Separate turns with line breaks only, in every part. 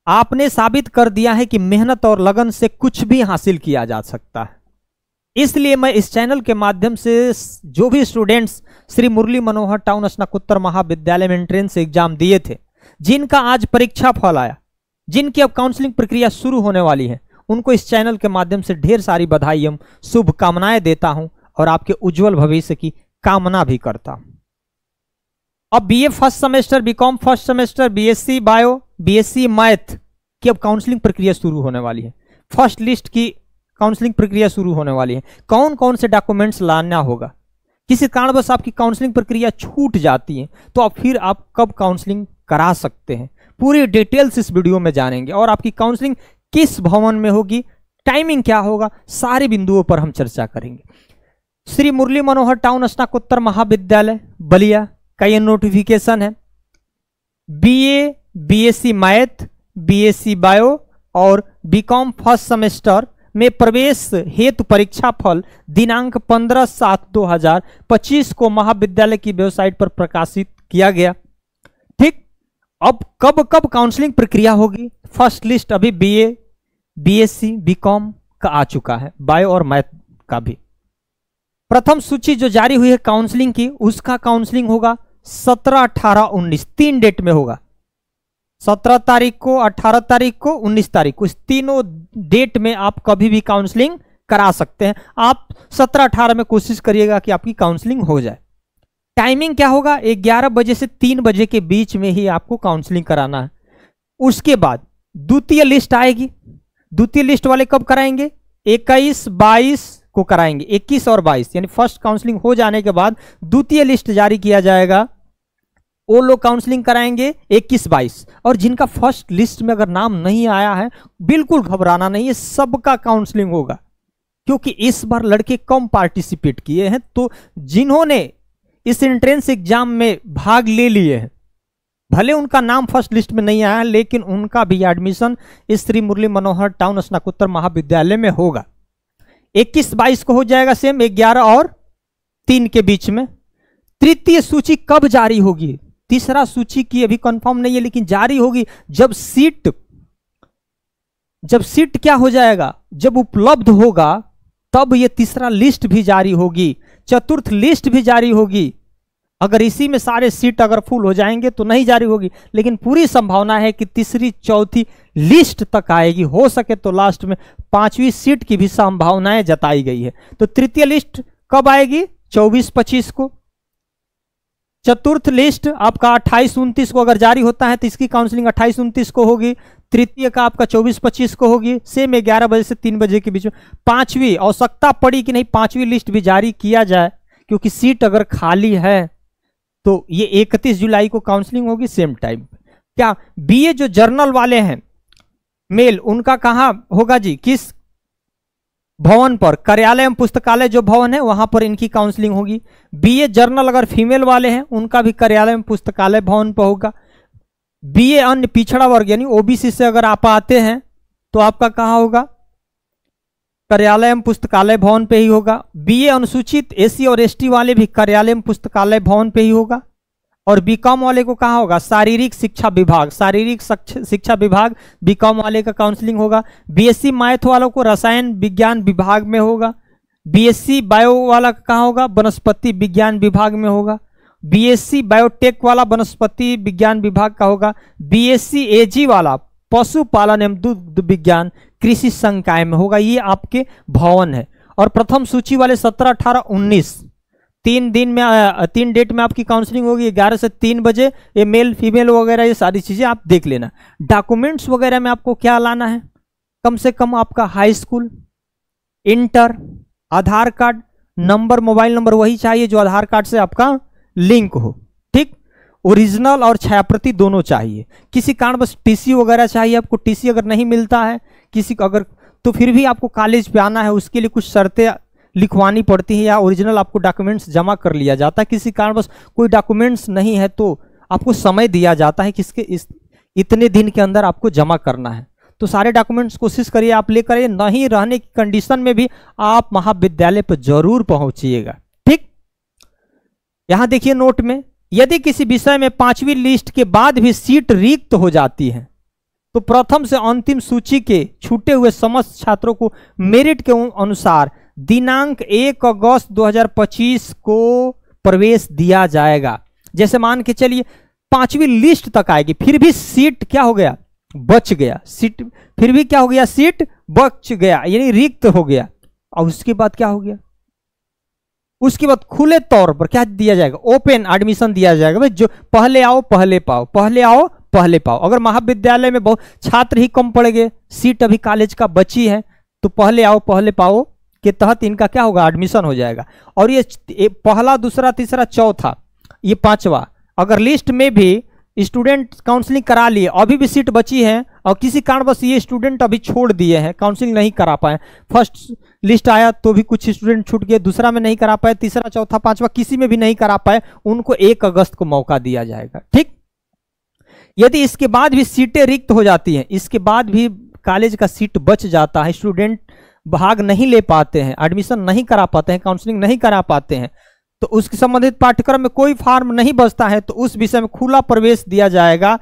आपने साबित कर दिया है कि मेहनत और लगन से कुछ भी हासिल किया जा सकता है। इसलिए मैं इस चैनल के माध्यम से जो भी स्टूडेंट्स श्री मुरली मनोहर टाउन स्नातकोत्तर महाविद्यालय में एंट्रेंस एग्जाम दिए थे, जिनका आज परीक्षा फल आया, जिनकी अब काउंसलिंग प्रक्रिया शुरू होने वाली है, उनको इस चैनल के माध्यम से ढेर सारी बधाई एवं शुभकामनाएं देता हूं और आपके उज्जवल भविष्य की कामना भी करता हूं। अब BA first semester, BCom first semester, BSc bio, BSc math की अब काउंसलिंग प्रक्रिया शुरू होने वाली है। फर्स्ट लिस्ट की काउंसलिंग प्रक्रिया शुरू होने वाली है। कौन कौन से डॉक्यूमेंट्स लाना होगा, किसी कारणवश आपकी काउंसलिंग प्रक्रिया छूट जाती है तो अब फिर आप कब काउंसलिंग करा सकते हैं, पूरी डिटेल्स इस वीडियो में जानेंगे। और आपकी काउंसलिंग किस भवन में होगी, टाइमिंग क्या होगा, सारे बिंदुओं पर हम चर्चा करेंगे। श्री मुरली मनोहर टाउन स्नातकोत्तर महाविद्यालय बलिया का ये नोटिफिकेशन है। BA, BSc math, BSc bio और बीकॉम फर्स्ट सेमेस्टर में प्रवेश हेतु परीक्षा फल दिनांक 15/7/2025 को महाविद्यालय की वेबसाइट पर प्रकाशित किया गया। ठीक, अब कब कब काउंसलिंग प्रक्रिया होगी? फर्स्ट लिस्ट अभी बीए, बीएससी, बीकॉम का आ चुका है, बायो और मैथ का भी। प्रथम सूची जो जारी हुई है काउंसलिंग की, उसका काउंसलिंग होगा 17, 18, 19 तीन डेट में होगा। 17 तारीख को, 18 तारीख को, 19 तारीख को, इस तीनों डेट में आप कभी भी काउंसलिंग करा सकते हैं। आप 17, 18 में कोशिश करिएगा कि आपकी काउंसलिंग हो जाए। टाइमिंग क्या होगा? 11 बजे से 3 बजे के बीच में ही आपको काउंसलिंग कराना है। उसके बाद द्वितीय लिस्ट आएगी। द्वितीय लिस्ट वाले कब कराएंगे? 21, 22 को कराएंगे। 21 और 22 यानी फर्स्ट काउंसलिंग हो जाने के बाद द्वितीय लिस्ट जारी किया जाएगा, वो लोग काउंसलिंग कराएंगे 21, 22। और जिनका फर्स्ट लिस्ट में अगर नाम नहीं आया है, बिल्कुल घबराना नहीं है, सबका काउंसलिंग होगा। क्योंकि इस बार लड़के कम पार्टिसिपेट किए हैं, तो जिन्होंने इस एंट्रेंस एग्जाम में भाग ले लिए हैं, भले उनका नाम फर्स्ट लिस्ट में नहीं आया, लेकिन उनका भी एडमिशन इस श्री मुरली मनोहर टाउन स्नातकोत्तर महाविद्यालय में होगा। 21, 22 को हो जाएगा सेम 11 और 3 के बीच में। तृतीय सूची कब जारी होगी? तीसरा सूची की अभी कंफर्म नहीं है, लेकिन जारी होगी जब सीट क्या हो जाएगा, जब उपलब्ध होगा तब ये तीसरा लिस्ट भी जारी होगी, चतुर्थ लिस्ट भी जारी होगी। अगर इसी में सारे सीट अगर फुल हो जाएंगे तो नहीं जारी होगी, लेकिन पूरी संभावना है कि तीसरी, चौथी लिस्ट तक आएगी। हो सके तो लास्ट में 5वीं सीट की भी संभावनाएं जताई गई है। तो तृतीय लिस्ट कब आएगी? 24, 25 को। चतुर्थ लिस्ट आपका 28, 29 को अगर जारी होता है तो इसकी काउंसलिंग 28, 29 को होगी। तृतीय का आपका 24, 25 को होगी, सेम 11 बजे से 3 बजे के बीच में। 5वीं आवश्यकता पड़ी कि नहीं 5वीं लिस्ट भी जारी किया जाए, क्योंकि सीट अगर खाली है तो ये 31 जुलाई को काउंसलिंग होगी सेम टाइम। क्या बीए जो जर्नल वाले हैं मेल, उनका कहां होगा जी? किस भवन पर? कार्यालय एवं पुस्तकालय जो भवन है वहां पर इनकी काउंसलिंग होगी। बीए जर्नल अगर फीमेल वाले हैं, उनका भी कार्यालय एवं पुस्तकालय भवन पर होगा। बीए अन्य पिछड़ा वर्ग यानी ओबीसी से अगर आप आते हैं तो आपका कहां होगा? कार्यालय एवं पुस्तकालय भवन पे ही होगा। बीए अनुसूचित एसी और एसटी वाले भी कार्यालय एवं पुस्तकालय भवन पे ही होगा। और बीकॉम वाले को कहाँ होगा? शारीरिक शिक्षा विभाग, शारीरिक शिक्षा विभाग बीकॉम वाले का काउंसलिंग होगा। बीएससी मैथ वालों को रसायन विज्ञान विभाग में होगा। बीएससी बायो वाला कहाँ होगा? वनस्पति विज्ञान विभाग में होगा। बीएससी बायोटेक वाला वनस्पति विज्ञान विभाग का होगा। बीएससी एजी वाला पशुपालन एवं दुग्ध विज्ञान कृषि संकाय में होगा। ये आपके भवन है। और प्रथम सूची वाले 17, 18, 19 3 डेट में आपकी काउंसलिंग होगी 11 से 3 बजे। ये मेल फीमेल वगैरह ये सारी चीजें आप देख लेना। डॉक्यूमेंट्स वगैरह में आपको क्या लाना है? कम से कम आपका हाई स्कूल, इंटर, आधार कार्ड नंबर, मोबाइल नंबर वही चाहिए जो आधार कार्ड से आपका लिंक हो। ठीक, ओरिजिनल और छायाप्रति दोनों चाहिए। किसी कारण बस टीसी वगैरह चाहिए आपको। टीसी अगर नहीं मिलता है किसी को अगर, तो फिर भी आपको कॉलेज पे आना है, उसके लिए कुछ शर्तें लिखवानी पड़ती है या ओरिजिनल आपको डॉक्यूमेंट्स जमा कर लिया जाता है। किसी कारण बस कोई डॉक्यूमेंट्स नहीं है तो आपको समय दिया जाता है किसके इतने दिन के अंदर आपको जमा करना है। तो सारे डॉक्यूमेंट्स कोशिश करिए आप लेकर आइए। नहीं रहने की कंडीशन में भी आप महाविद्यालय पर जरूर पहुंचिएगा। ठीक, यहां देखिए नोट में, यदि किसी विषय में 5वीं लिस्ट के बाद भी सीट रिक्त हो जाती है तो प्रथम से अंतिम सूची के छूटे हुए समस्त छात्रों को मेरिट के अनुसार दिनांक 1 अगस्त 2025 को प्रवेश दिया जाएगा। जैसे मान के चलिए 5वीं लिस्ट तक आएगी, फिर भी सीट क्या हो गया, बच गया, सीट फिर भी क्या हो गया, सीट बच गया, यानी रिक्त हो गया। और उसके बाद क्या हो गया, उसके बाद खुले तौर पर क्या दिया जाएगा, ओपन एडमिशन दिया जाएगा। भाई जो पहले आओ पहले पाओ, पहले आओ पहले पाओ। अगर महाविद्यालय में बहुत छात्र ही कम पड़ गए, सीट अभी कॉलेज का बची है, तो पहले आओ पहले पाओ के तहत इनका क्या होगा, एडमिशन हो जाएगा। और ये पहला, दूसरा, तीसरा, चौथा, ये 5वां, अगर लिस्ट में भी स्टूडेंट काउंसलिंग करा लिए, अभी भी सीट बची है और किसी कारणवश ये स्टूडेंट अभी छोड़ दिए हैं, काउंसलिंग नहीं करा पाए, फर्स्ट लिस्ट आया तो भी कुछ स्टूडेंट छूट गए, दूसरा में नहीं करा पाए, तीसरा, चौथा, 5वां किसी में भी नहीं करा पाए, उनको 1 अगस्त को मौका दिया जाएगा। ठीक, यदि इसके बाद भी सीटें रिक्त हो जाती हैं, इसके बाद भी कॉलेज का सीट बच जाता है, स्टूडेंट भाग नहीं ले पाते हैं, एडमिशन नहीं करा पाते हैं, काउंसलिंग नहीं करा पाते हैं, तो उसके संबंधित पाठ्यक्रम में कोई फॉर्म नहीं बचता है, तो उस विषय में खुला प्रवेश दिया जाएगा।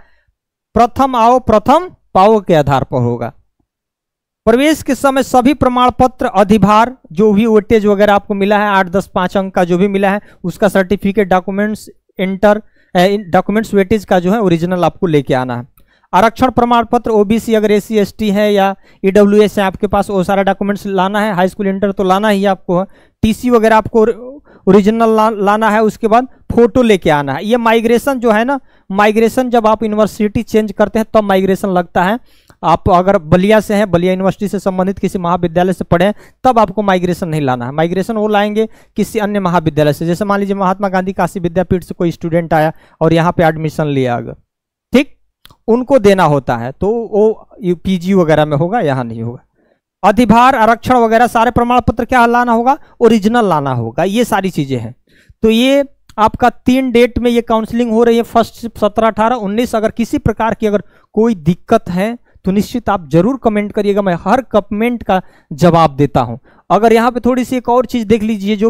प्रथम आओ प्रथम पाओ के आधार पर होगा। प्रवेश के समय सभी प्रमाण पत्र, अधिभार, जो भी वेटेज वगैरह आपको मिला है, 8, 10, 5 अंक का जो भी मिला है, उसका सर्टिफिकेट, डॉक्यूमेंट्स, डॉक्यूमेंट्स वेटेज का जो है ओरिजिनल आपको लेके आना है। आरक्षण प्रमाण पत्र, ओबीसी अगर SC ST है या EWS है आपके पास, वो सारा डॉक्यूमेंट्स लाना है। हाई स्कूल इंटर तो लाना ही आपको है। TC वगैरह आपको ओरिजिनल लाना है। उसके बाद फोटो लेके आना है। ये माइग्रेशन जो है ना, माइग्रेशन जब आप यूनिवर्सिटी चेंज करते हैं तब माइग्रेशन लगता है। आप अगर बलिया से हैं, बलिया यूनिवर्सिटी से संबंधित किसी महाविद्यालय से पढ़े हैं, तब आपको माइग्रेशन नहीं लाना है। माइग्रेशन वो लाएंगे किसी अन्य महाविद्यालय से। जैसे मान लीजिए महात्मा गांधी काशी विद्यापीठ से कोई स्टूडेंट आया और यहाँ पे एडमिशन लिया, अगर ठीक, उनको देना होता है, तो वो PG वगैरह में होगा, यहाँ नहीं होगा। अधिभार, आरक्षण वगैरह सारे प्रमाण पत्र क्या लाना होगा, ओरिजिनल लाना होगा। ये सारी चीजें हैं। तो ये आपका 3 डेट में ये काउंसलिंग हो रही है, फर्स्ट 17, 18, 19। अगर किसी प्रकार की अगर कोई दिक्कत है तो निश्चित आप जरूर कमेंट करिएगा, मैं हर कमेंट का जवाब देता हूं। अगर यहाँ पे थोड़ी सी एक और चीज देख लीजिए, जो